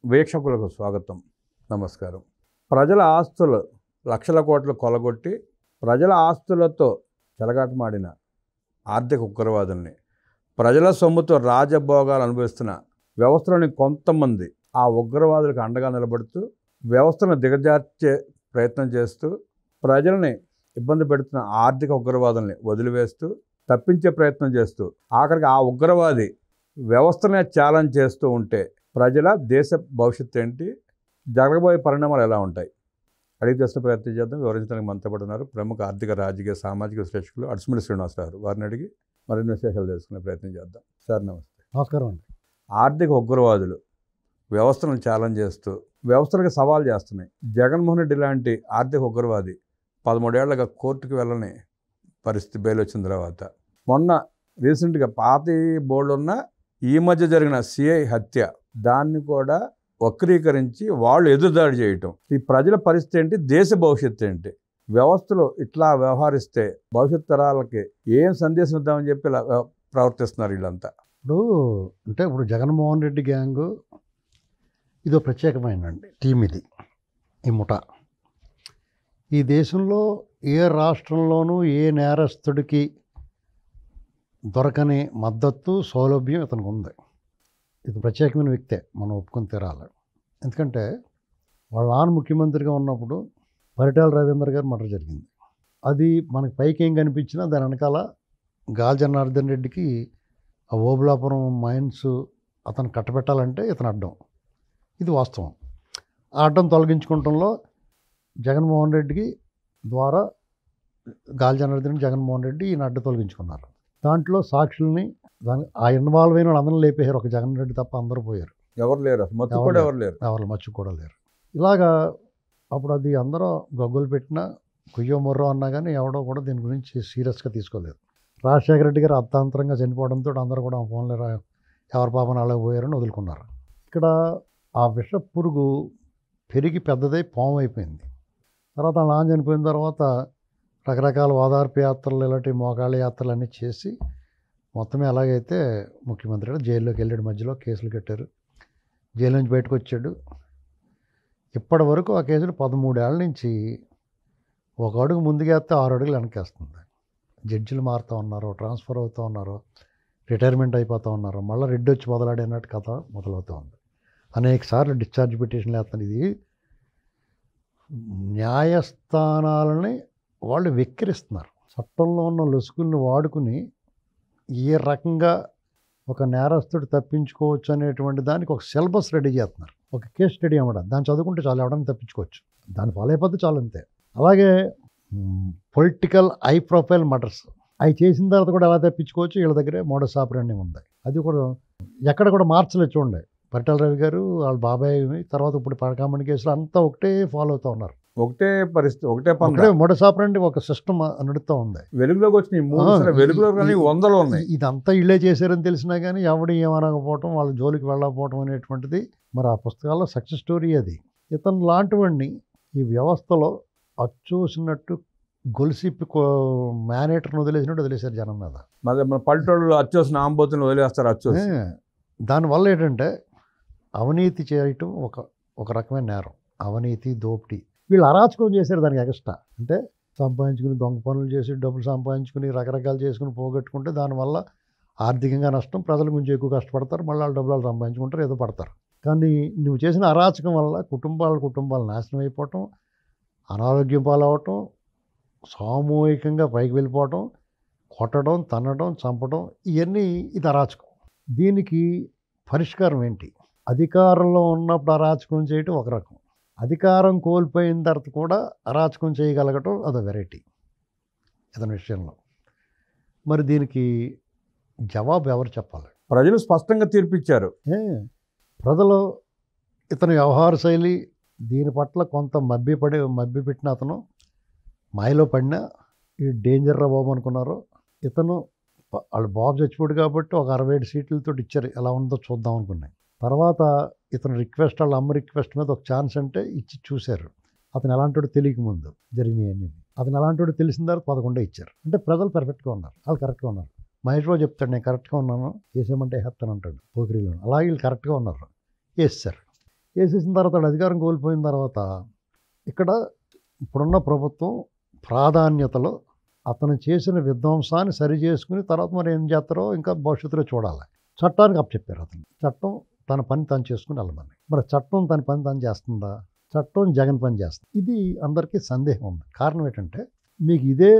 వీక్షకులకు స్వాగతం, నమస్కారం. ప్రజల ఆస్తులు లక్షల కోట్లు కొలగొట్టి ప్రజల ఆస్తులతో చెలగాటమాడిన ఆర్థిక ఉగ్రవాదుల్ని, ప్రజల సొమ్ముతో రాజభోగాలు అనుభవిస్తున్న వ్యవస్థలోని కొంతమంది ఆ ఉగ్రవాదులకు అండగా నిలబడుతూ వ్యవస్థను దిగజార్చే ప్రయత్నం చేస్తూ ప్రజల్ని ఇబ్బంది పెడుతున్న ఆర్థిక ఉగ్రవాదుల్ని వదిలివేస్తూ తప్పించే ప్రయత్నం చేస్తూ ఆఖరికి ఆ ఉగ్రవాది వ్యవస్థనే ఛాలెంజ్ చేస్తూ ఉంటే ప్రజల దేశ భవిష్యత్తు ఏంటి, జరగబోయే పరిణామాలు ఎలా ఉంటాయి అడిగి తెలుసుకునే ప్రయత్నం చేద్దాం. వివరించడానికి మనతో పాటు ఉన్నారు ప్రముఖ ఆర్థిక, రాజకీయ, సామాజిక విశ్లేషకులు అడుసుమిల్లి శ్రీనివాసరావు. వారిని అడిగి మరిన్ని విశేషాలు తెలుసుకునే ప్రయత్నం చేద్దాం. సార్ నమస్తే. నమస్కారం అండి. ఆర్థిక ఉగ్రవాదులు వ్యవస్థను ఛాలెంజ్ చేస్తూ వ్యవస్థలకు సవాల్ చేస్తున్నాయి. జగన్మోహన్ రెడ్డి లాంటి ఆర్థిక ఉగ్రవాది 13 ఏళ్లుగా కోర్టుకు వెళ్ళని పరిస్థితి బెయిల్ వచ్చిన తర్వాత, మొన్న రీసెంట్గా పాతి బోర్డు ఉన్న ఈ మధ్య జరిగిన సిఐ హత్య, దాన్ని కూడా వక్రీకరించి వాళ్ళు ఎదురుదాడి చేయటం, ఈ ప్రజల పరిస్థితి ఏంటి, దేశ భవిష్యత్తు ఏంటి, వ్యవస్థలో ఇట్లా వ్యవహరిస్తే భవిష్యత్ తరాలకి ఏం సందేశం ఇద్దామని చెప్పి ఇలా ప్రవర్తిస్తున్నారు వీళ్ళంతా. ఇప్పుడు జగన్మోహన్ రెడ్డి గ్యాంగు ఇదో ప్రత్యేకమైనండి టీం. ఇది ఈ ముఠ ఈ దేశంలో ఏ రాష్ట్రంలోనూ ఏ నేరస్తుడికి దొరకని మద్దతు, సౌలభ్యం ఇతనికి ఉంది. ఇది ప్రత్యేకమైన వ్యక్తే, మనం ఒప్పుకొని తీరాలి. ఎందుకంటే వాళ్ళ నాన్న ముఖ్యమంత్రిగా ఉన్నప్పుడు పరిటాల రవీంద్ర గారు మర్డర్ జరిగింది. అది మనకి పైకి ఏం కనిపించినా దాని వెనకాల గాలి జనార్దన్ రెడ్డికి ఆ ఓబులాపురం మైన్స్ అతను కట్టబెట్టాలంటే ఇతను అడ్డం. ఇది వాస్తవం. ఆ అడ్డం తొలగించుకోవటంలో జగన్మోహన్ రెడ్డికి ద్వారా గాలి జనార్దన్ రెడ్డి, జగన్మోహన్ రెడ్డి ఈయన అడ్డు తొలగించుకున్నారు. దాంట్లో సాక్షుల్ని ఆ ఇన్వాల్వ్ అయిన వాళ్ళు అందరూ లేపేశారు. ఒక జగన్ రెడ్డి తప్ప అందరూ పోయారు. ఎవరు లేరు, ఎవరు మచ్చు కూడా లేరు. ఇలాగా అప్పుడు అది అందరూ గొగ్గలు పెట్టినా కుయ్యో మొర్రో అన్నా కానీ ఎవడో కూడా దీని గురించి సీరియస్గా తీసుకోలేదు. రాజశేఖర రెడ్డి గారు అర్థాంతరంగా చనిపోవడంతో అందరూ కూడా ఫోన్లో ఎవరి పాపన అలాగే పోయారని వదులుకున్నారు. ఇక్కడ ఆ విష పురుగు పెరిగి పెద్దదై పాము అయిపోయింది. తర్వాత ఆ నాన్న చనిపోయిన తర్వాత రకరకాల ఓదార్పు యాత్రలు, ఇలాంటి మోకాళ్ళ యాత్రలు అన్నీ చేసి మొత్తమే ఎలాగైతే ముఖ్యమంత్రి జైల్లోకి వెళ్ళాడు. మధ్యలో కేసులు కట్టారు, జైలు నుంచి బయటకు వచ్చాడు. ఇప్పటి వరకు ఆ కేసులు 13 ఏళ్ళ నుంచి ఒక అడుగు ముందుకేస్తే 6 అడుగులు వెనకేస్తుంది. జడ్జిలు మారుతూ ఉన్నారు, ట్రాన్స్ఫర్ అవుతూ ఉన్నారు, రిటైర్మెంట్ అయిపోతూ ఉన్నారు, మళ్ళీ రెడ్డి వచ్చి మొదలాడినట్టు కథ మొదలవుతూ ఉంది. అనేక సార్లు డిశ్చార్జ్ పిటిషన్లు వేస్తాను. ఇది న్యాయస్థానాలని వాళ్ళు వెక్కిరిస్తున్నారు. చట్టంలో ఉన్న లొసుగుల్ని వాడుకుని ఏ రకంగా ఒక నేరస్తుడు తప్పించుకోవచ్చు అనేటువంటి దానికి ఒక సిలబస్ రెడీ చేస్తున్నారు. ఒక కేస్ స్టడీ అవ్వడం, దాన్ని చదువుకుంటే చాలా ఎవడని తప్పించుకోవచ్చు, దాన్ని ఫాలో అయిపోతే చాలు, అంతే. అలాగే పొలిటికల్ హై ప్రొఫైల్ మర్డర్స్ అవి చేసిన తర్వాత కూడా ఎలా తప్పించుకోవచ్చు, వీళ్ళ దగ్గరే మోడస్ ఆపరెండి ఉంది. అది కూడా ఎక్కడ కూడా మార్చలేదు. చూడండి, పరిటాల రవి గారు వాళ్ళ బాబాయ్ తర్వాత ఇప్పుడు పరకామణి కేసులు అంతా ఒకటే ఫాలో అవుతూ ఉన్నారు. ఒకటే పరిస్థితి, ఒకటే మోడస్ ఆపరెండి, ఒక సిస్టమ్ నడుస్తూ ఉంది. వెలుగులోకి వచ్చినాయి, వెలుగులో వందలు ఉన్నాయి. ఇదంతా ఇళ్ళే చేశారని తెలిసినా కానీ ఎవడు ఏమనకపోవటం, వాళ్ళ జోలికి వెళ్ళకపోవటం అనేటువంటిది మరి ఆ పుస్తకాల్లో సక్సెస్ స్టోరీ. అది ఇతను లాంటివాడిని ఈ వ్యవస్థలో అచ్చూసినట్టు గొలిసిప్పి మేనేటర్ని వదిలేశారు జనం మీద. మన పల్లెటూళ్ళు అచ్చోసిన ఆంబోతుని వదిలేస్తారు. అచ్చోసి దానివల్ల ఏంటంటే అవినీతి చేయటం ఒక రకమైన నేరం. అవినీతి, దోపిడీ, వీళ్ళు అరాచకం చేశారు. దానికి ఎక్స్ట్రా అంటే సంపాదించుకుని దొంగ పనులు చేసి డబ్బులు సంపాదించుకుని రకరకాలు చేసుకుని పోగొట్టుకుంటే దానివల్ల ఆర్థికంగా నష్టం, ప్రజల గురించి ఎక్కువ కష్టపడతారు, మళ్ళీ వాళ్ళ డబ్బులు సంపాదించుకుంటారు, ఏదో పడతారు. కానీ నువ్వు చేసిన అరాచకం వల్ల కుటుంబాలు నాశనం అయిపోవటం, అనారోగ్యం పాలవటం, సామూహికంగా పైకి వెళ్ళిపోవటం, కొట్టడం, తన్నడం, చంపడం, ఇవన్నీ ఇది అరాచకం. దీనికి పరిష్కారం ఏంటి? అధికారంలో ఉన్నప్పుడు అరాచకం చేయటం ఒక రకం, అధికారం కోల్పోయిన తర్వాత కూడా అరాచకం చేయగలగటం అదో వెరైటీ ఇతని విషయంలో. మరి దీనికి జవాబు ఎవరు చెప్పాలి? ప్రజలు స్పష్టంగా తీర్పిచ్చారు. ప్రజలు ఇతని వ్యవహార శైలి దీని పట్ల కొంత మభ్యపెట్టిన అతను మాయలో పడినా ఈ డేంజర్ రా బాబు అనుకున్నారు. ఇతను వాళ్ళు బాబు చచ్చిపోయాడు కాబట్టి ఒక 67 సీట్లతో ఇచ్చారు, ఎలా ఉందో చూద్దాం అనుకున్నాయి. తర్వాత ఇతను రిక్వెస్ట్, వాళ్ళ అమ్మ రిక్వెస్ట్ మీద ఒక ఛాన్స్ అంటే ఇచ్చి చూశారు. అతను ఎలాంటి తెలియక ముందు జరిగినాయన్నీ, అతను ఎలాంటి తెలిసిన తర్వాత 11 ఇచ్చారు. అంటే ప్రజలు పర్ఫెక్ట్గా ఉన్నారు, వాళ్ళు కరెక్ట్గా ఉన్నారు. మహేష్ బాబు చెప్తాడు, నేను కరెక్ట్గా ఉన్నాను, వేసేయమంటే వేస్తాను అంటాడు పోకిరీలో. అలాగే వీళ్ళు కరెక్ట్గా ఉన్నారు, వేస్తారు. వేసేసిన తర్వాత వాడు అధికారం కోల్పోయిన తర్వాత ఇక్కడ ఇప్పుడున్న ప్రభుత్వం ప్రాధాన్యతలో అతను చేసిన విధ్వంసాన్ని సరి చేసుకుని తర్వాత మరి ఏం చేస్తారో ఇంకా భవిష్యత్తులో చూడాలి. చట్టానికి అప్పచెప్పారు అతను. చట్టం తన పని తాను చేసుకుని వెళ్ళమని. మరి చట్టం తన పని తాను చేస్తుందా? చట్టం జగన్ పని చేస్తుంది. ఇది అందరికీ సందేహం ఉంది. కారణం ఏంటంటే మీకు ఇదే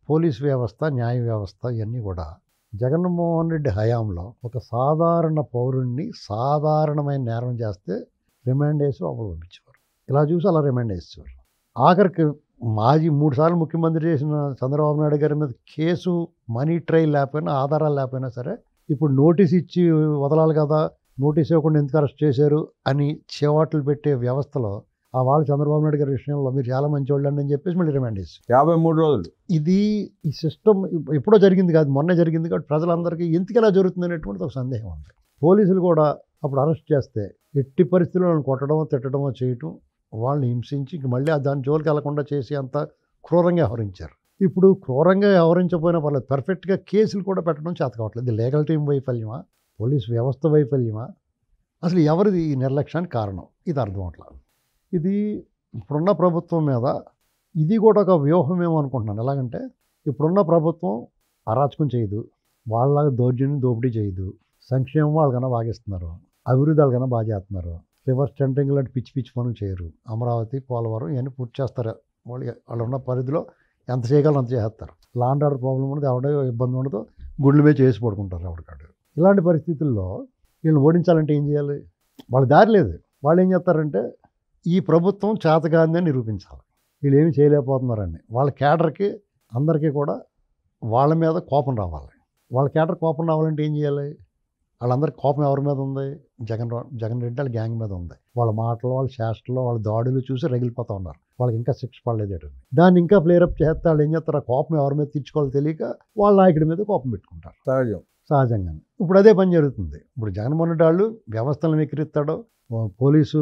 పోలీస్ వ్యవస్థ, న్యాయ వ్యవస్థ ఇవన్నీ కూడా జగన్మోహన్ రెడ్డి హయాంలో ఒక సాధారణ పౌరుణ్ణి సాధారణమైన నేరం చేస్తే రిమాండ్ వేసి లోపల పంపించేవారు. ఇలా చూసి అలా రిమాండ్ వేసేవారు. ఆఖరికి మాజీ 3 సార్లు ముఖ్యమంత్రి చేసిన చంద్రబాబు నాయుడు గారి మీద కేసు మనీ ట్రయల్ లేకపోయినా, ఆధారాలు లేకపోయినా సరే ఇప్పుడు నోటీస్ ఇచ్చి వదలాలి కదా, నోటీస్ ఇవ్వకుండా ఎందుకు అరెస్ట్ చేశారు అని చేవాట్లు పెట్టే వ్యవస్థలో ఆ వాళ్ళు చంద్రబాబు నాయుడు గారి విషయంలో మీరు చాలా మంచి వాళ్ళు అని చెప్పేసి మళ్ళీ రిమాండ్ చేశారు. 53 రోజులు. ఇది ఈ సిస్టమ్ ఎప్పుడో జరిగింది కాదు, మొన్నే జరిగింది. కాబట్టి ప్రజలందరికీ ఎందుకు ఇలా జరుగుతుంది అనేటువంటి ఒక సందేహం ఉంది. పోలీసులు కూడా అప్పుడు అరెస్ట్ చేస్తే ఎట్టి పరిస్థితుల్లో వాళ్ళని కొట్టడమో తిట్టడమో చేయటం, వాళ్ళని హింసించి ఇంక మళ్ళీ దాని జోలికి వెళ్లకుండా చేసి అంత క్రూరంగా వ్యవహరించారు. ఇప్పుడు క్రూరంగా వ్యవహరించకపోయినా పర్లేదు, పర్ఫెక్ట్గా కేసులు కూడా పెట్టడం చేత కావట్లేదు. ఇది లీగల్ టీం వైఫల్యమా, పోలీస్ వ్యవస్థ వైఫల్యమా, అసలు ఎవరిది ఈ నిర్లక్ష్యానికి కారణం? ఇది అర్థం అవట్లేదు. ఇది ఇప్పుడున్న ప్రభుత్వం మీద ఇది కూడా ఒక వ్యూహం ఏమో అనుకుంటున్నాను. ఎలాగంటే ఇప్పుడున్న ప్రభుత్వం అరాచకం చేయదు, వాళ్ళలాగా దౌర్జన్యం దోపిడీ చేయదు, సంక్షేమం వాళ్ళకన్నా బాగిస్తున్నారు, అభివృద్ధి వాళ్ళకన్నా బాగా చేస్తున్నారు, రివర్స్ టెండరింగ్ లాంటి పిచ్చి పిచ్చి పనులు చేయరు, అమరావతి, పోలవరం ఇవన్నీ పూర్తి చేస్తారు. వాళ్ళు ఉన్న పరిధిలో ఎంత చేయగలరు అంత చేస్తారు. లాండ్ ఆర్డర్ ప్రాబ్లం ఉండదు, ఎవడో ఇబ్బంది ఉండదు, గుండెల మీద చేసి పడుకుంటారు ఎవరికాడు. ఇలాంటి పరిస్థితుల్లో వీళ్ళని ఓడించాలంటే ఏం చేయాలి? వాళ్ళ దారి లేదు. వాళ్ళు ఏం చేస్తారంటే ఈ ప్రభుత్వం చేతగాంది అని నిరూపించాలి. వీళ్ళు ఏమి చేయలేకపోతున్నారని వాళ్ళ కేడర్కి అందరికీ కూడా వాళ్ళ మీద కోపం రావాలి. వాళ్ళ కేడర్ కోపం రావాలంటే ఏం చేయాలి? వాళ్ళందరికీ కోపం ఎవరి మీద ఉంది? జగన్ రెడ్డి వాళ్ళ గ్యాంగ్ మీద ఉంది. వాళ్ళ మాటలు, వాళ్ళ చేష్టలు, వాళ్ళ దాడులు చూసి రగిలిపోతూ ఉన్నారు. వాళ్ళకి ఇంకా శిక్ష పడలేదు. దాన్ని ఇంకా ఫ్లేరప్ చేస్తే వాళ్ళు ఏం చేస్తారు? ఆ కోపం ఎవరి మీద తీర్చుకోవాలో తెలియక వాళ్ళ నాయకుడి మీద కోపం పెట్టుకుంటారు సహజంగా. ఇప్పుడు అదే పని జరుగుతుంది. ఇప్పుడు జగన్మోహన్ రెడ్డి వాళ్ళు వ్యవస్థలను విక్రిస్తాడు, పోలీసు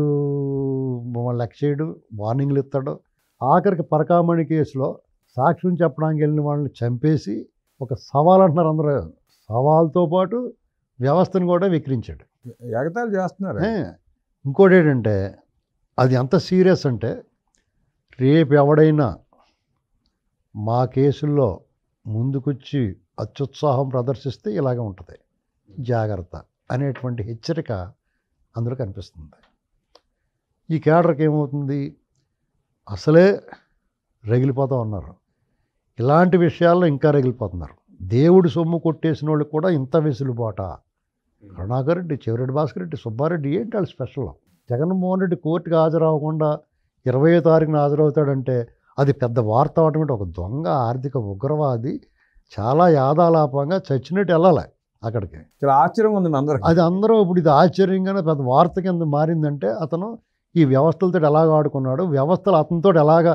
వాళ్ళు లెక్క చేయడు, వార్నింగ్లు ఇస్తాడు. ఆఖరికి పరకామణి కేసులో సాక్ష్యం చెప్పడానికి వెళ్ళిన వాళ్ళని చంపేసి ఒక సవాల్ అంటున్నారు అందరూ. సవాల్తో పాటు వ్యవస్థను కూడా విక్రించాడు, ఎగతాళి చేస్తున్నారు. ఇంకోటి ఏంటంటే అది ఎంత సీరియస్ అంటే రేపు ఎవడైనా మా కేసుల్లో ముందుకొచ్చి అత్యుత్సాహం ప్రదర్శిస్తే ఇలాగే ఉంటుంది, జాగ్రత్త అనేటువంటి హెచ్చరిక అందులో కనిపిస్తుంది. ఈ కేడర్కి ఏమవుతుంది? అసలే రగిలిపోతూ ఉన్నారు, ఇలాంటి విషయాల్లో ఇంకా రగిలిపోతున్నారు. దేవుడు సొమ్ము కొట్టేసిన వాళ్ళకి కూడా ఇంత వెసులుబాట. కరుణాకర్ రెడ్డి, చెవిరెడ్డి భాస్కర్ రెడ్డి, సుబ్బారెడ్డి ఏంటి వాళ్ళు స్పెషల్? జగన్మోహన్ రెడ్డి కోర్టుకు హాజరవ్వకుండా 20వ తారీఖున హాజరవుతాడంటే అది పెద్ద వార్త అవటం. ఒక దొంగ, ఆర్థిక ఉగ్రవాది చాలా యాదాలాపంగా చచ్చినట్టు వెళ్ళాలి అక్కడికి. చాలా ఆశ్చర్యంగా ఉంది అందరూ. అది అందరూ ఇప్పుడు ఇది ఆశ్చర్యంగానే పెద్ద వార్త కింద మారిందంటే అతను ఈ వ్యవస్థలతో ఎలాగ ఆడుకున్నాడు, వ్యవస్థలు అతనితో ఎలాగ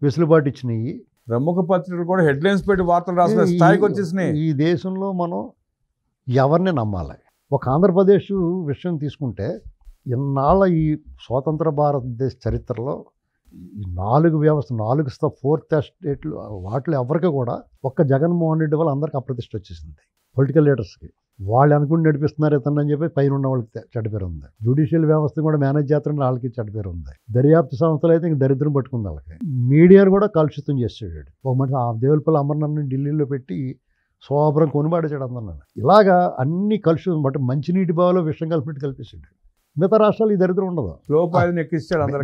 వెసులుబాటు ఇచ్చినాయి. ప్రముఖ పత్రికలు కూడా హెడ్లైన్స్ పెట్టి వార్తలు రాసిన స్థాయికి వచ్చేసినాయి. ఈ దేశంలో మనం ఎవరిని నమ్మాలి? ఒక ఆంధ్రప్రదేశ్ విషయం తీసుకుంటే ఇన్నాళ్ళ ఈ స్వతంత్ర భారతదేశ చరిత్రలో ఈ 4 వ్యవస్థ, 4th ఎస్టేట్లు వాటిలో ఎవరికి కూడా ఒక్క జగన్మోహన్ రెడ్డి వల్ల అందరికీ అప్రతిష్ట వచ్చేసింది. పొలిటికల్ లీడర్స్కి వాళ్ళు అనుకుని నడిపిస్తున్నారు ఇతనని చెప్పి పైన ఉన్న వాళ్ళకి చెడ్డ పేరు ఉంది. జ్యుడిషియల్ వ్యవస్థ కూడా మేనేజ్ చేస్తున్న వాళ్ళకి చెడ్డ పేరు ఉంది. దర్యాప్తు సంస్థలు అయితే ఇంక దరిద్రం పట్టుకుంది వాళ్ళకి. మీడియాను కూడా కలుషితం చేసాడు. ఒక మనిషి ఆ దేవులపల్లి అమర్నాథ్ని ఢిల్లీలో పెట్టి శోభ్రం కొనుబాడేసాడు అందరిని. ఇలాగా అన్ని కలుషితం బట్ మంచినీటి బావిలో విషయం కలిపినట్టు కల్పించాడు. మిగతా రాష్ట్రాలు ఈ దరిద్రం ఉండదు.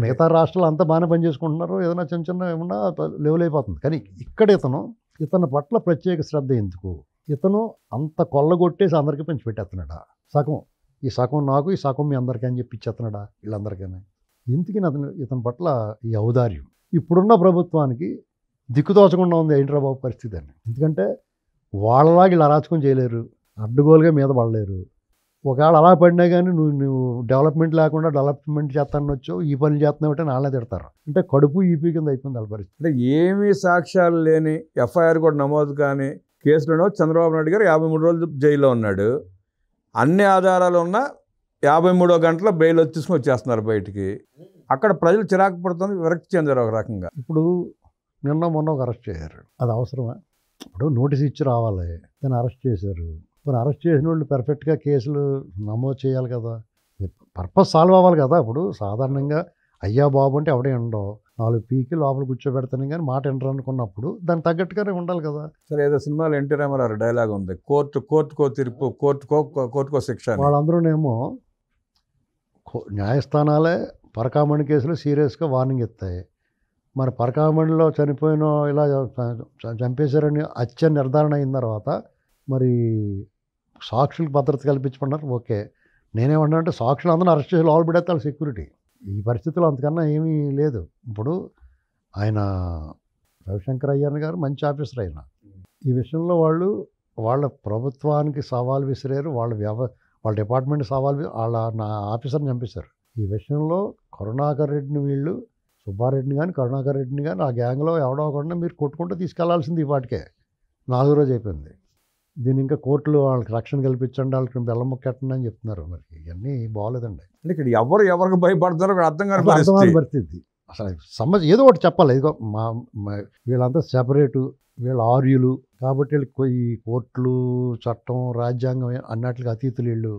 మిగతా రాష్ట్రాలు అంతా బాగానే పనిచేసుకుంటున్నారు, ఏదైనా చిన్న చిన్న ఏమన్నా లెవెల్ అయిపోతుంది. కానీ ఇక్కడ ఇతని పట్ల ప్రత్యేక శ్రద్ధ ఎందుకు? ఇతను అంత కొల్లగొట్టేసి అందరికీ పంచిపెట్టేస్తున్నాడా? సగం ఈ సగం నాకు, ఈ సగం మీ అందరికీ అని చెప్పి ఇచ్చేస్తున్నాడా వీళ్ళందరికీ? ఎందుకని ఇతని పట్ల ఈ ఔదార్యం? ఇప్పుడున్న ప్రభుత్వానికి దిక్కుతోచకుండా ఉంది ఏంట్రా బాబు పరిస్థితి అని. ఎందుకంటే వాళ్ళలాగా ఇలా అరాచకం చేయలేరు, అడ్డుగోలుగా మీద పడలేరు. ఒకవేళ అలా పడినా కానీ నువ్వు డెవలప్మెంట్ లేకుండా డెవలప్మెంట్ చేస్తాను వచ్చావు, ఈ పనులు చేస్తున్నావు అంటే నాళ్ళే తిడతారు. అంటే కడుపు ఈపీ కింద అయిపోయింది వాళ్ళ పరిస్థితి. అంటే ఏమీ సాక్ష్యాలు లేని ఎఫ్ఐఆర్ కూడా నమోదు కానీ కేసులోనో చంద్రబాబు నాయుడు గారు 53 రోజులు జైల్లో ఉన్నాడు. అన్ని ఆధారాలు ఉన్న 53వ గంటలో బెయిల్ వచ్చేస్తున్నారు బయటికి. అక్కడ ప్రజలు చిరాకు పడుతుంది, విరక్తి చెందారు ఒక రకంగా. ఇప్పుడు నిన్న మొన్న ఒక అరెస్ట్ చేశారు, అది అవసరమా? ఇప్పుడు నోటీస్ ఇచ్చి రావాలి, దాన్ని అరెస్ట్ చేశారు. మరి అరెస్ట్ చేసిన వాళ్ళు పర్ఫెక్ట్గా కేసులు నమోదు చేయాలి కదా. పర్పస్ సాల్వ్ అవ్వాలి కదా. ఇప్పుడు సాధారణంగా అయ్యా బాబు అంటే ఎవడే ఉండవు, 4 పీకి లోపల కూర్చోబెడతాను కానీ మాట ఎంటర్ అనుకున్నప్పుడు దానికి తగ్గట్టుగానే ఉండాలి కదా. సరే, ఏదో సినిమాలో ఎన్టీ రామారావు డైలాగ్ ఉంది, కోర్టుకో తీర్పు, కోర్టుకో శిక్ష అని. వాళ్ళందరూనేమో న్యాయస్థానాలే పరకామణి కేసులు సీరియస్గా వార్నింగ్ ఇస్తాయి. మరి పరకామణిలో చనిపోయిన ఇలా చంపేశారని హత్య నిర్ధారణ అయిన తర్వాత మరి సాక్షులకు భద్రత కల్పించమన్నారు. ఓకే, నేనేమన్నా అంటే సాక్షులు అందరూ అరెస్ట్ చేసి లోపల పెడతారు సెక్యూరిటీ. ఈ పరిస్థితిలో అంతకన్నా ఏమీ లేదు. ఇప్పుడు ఆయన రవిశంకర్ అయ్యర్ గారు మంచి ఆఫీసర్ అయినా ఈ విషయంలో వాళ్ళ ప్రభుత్వానికి సవాల్ విసిరారు, వాళ్ళ డిపార్ట్మెంట్ సవాల్ నా ఆఫీసర్ని చంపేశారు. ఈ విషయంలో కరుణాకర్ రెడ్డిని వీళ్ళు సుబ్బారెడ్డిని కానీ కరుణాకర్ రెడ్డిని కానీ ఆ గ్యాంగ్లో ఎవడవకుండా మీరు కొట్టుకుంటూ తీసుకెళ్లాల్సింది ఈ పాటికే 4వ రోజు అయిపోయింది. దీన్ని ఇంకా కోర్టులు వాళ్ళకి రక్షణ కల్పించండి, వాళ్ళకి బెల్లం మొక్కెట్టండి అని చెప్తున్నారు. మరి ఇవన్నీ బాగోలేదండి. అంటే ఇక్కడ ఎవరికి భయపడతారో ఇక్కడ అర్థం కాని అర్థమైన పరిస్థితి. పరిస్థితి. అసలు సమస్య ఏదో ఒకటి చెప్పాలి. ఇదిగో వీళ్ళంతా సెపరేటు, వీళ్ళ ఆర్యులు కాబట్టి వీళ్ళకి ఈ కోర్టులు చట్టం రాజ్యాంగం అన్నట్లుగా అతీతులు వీళ్ళు.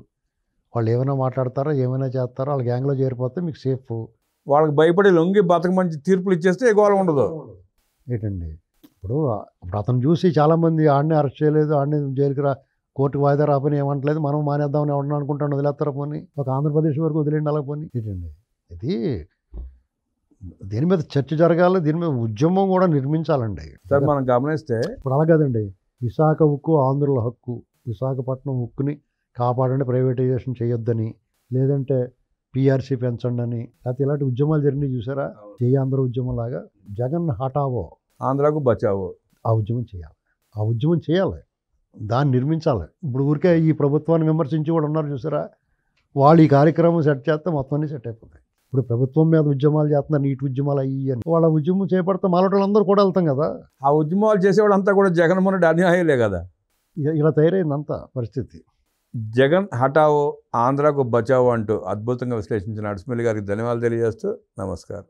వాళ్ళు ఏమైనా మాట్లాడతారో ఏమైనా చేస్తారో వాళ్ళ గ్యాంగ్లో చేరిపోతే మీకు సేఫ్. వాళ్ళకి భయపడి లొంగి బతక మంచి తీర్పులు ఇచ్చేస్తే ఏ గోల ఉండదు. ఏంటండి ఇప్పుడు అతను చూసి చాలామంది ఆడనే అరెస్ట్ చేయలేదు, ఆడనే జైలుకి కోర్టుకు వాయిదా రాపని ఏమంటలేదు, మనం మానేద్దామని ఎవడన్నా అనుకుంటాను వదిలేస్తారా పోనీ, ఒక ఆంధ్రప్రదేశ్ వరకు వదిలేండి అలా పోనీ. ఏంటండి ఇది దీని మీద చర్చ జరగాలి, దీని మీద ఉద్యమం కూడా నిర్మించాలండి. సార్ మనం గమనిస్తే ఇప్పుడు అలా కాదండి, విశాఖ ఉక్కు ఆంధ్రుల హక్కు, విశాఖపట్నం ఉక్కుని కాపాడండి, ప్రైవేటైజేషన్ చేయొద్దని, లేదంటే పిఆర్సీ పెంచండి అని, లేకపోతే ఇలాంటి ఉద్యమాలు జరిగినాయి చూసారా, జై ఆంధ్ర ఉద్యమం లాగా. జగన్ హఠావో ఆంధ్రాకు బచావో ఆ ఉద్యమం చేయాలి, దాన్ని నిర్మించాలి. ఇప్పుడు ఊరికే ఈ ప్రభుత్వాన్ని విమర్శించి కూడా ఉన్నారు చూసారా, వాళ్ళు ఈ కార్యక్రమం సెట్ చేస్తే మొత్తం అన్నీ సెట్ అయిపోతాయి. ఇప్పుడు ప్రభుత్వం మీద ఉద్యమాలు చేస్తున్నారు, నీటి ఉద్యమాలు అయ్యి అని, వాళ్ళ ఉద్యమం చేపడితే మాలోటోళ్ళందరూ కూడా వెళ్తాం కదా. ఆ ఉద్యమాలు చేసేవాళ్ళంతా కూడా జగన్మోహన్ రెడ్డి అన్యాయలే కదా. ఇలా తయారైందంతా పరిస్థితి. జగన్ హఠావో ఆంధ్రాకు బచావో అంటూ అద్భుతంగా విశ్లేషించిన అడిసిమల్లి గారికి ధన్యవాదాలు తెలియజేస్తూ నమస్కారం.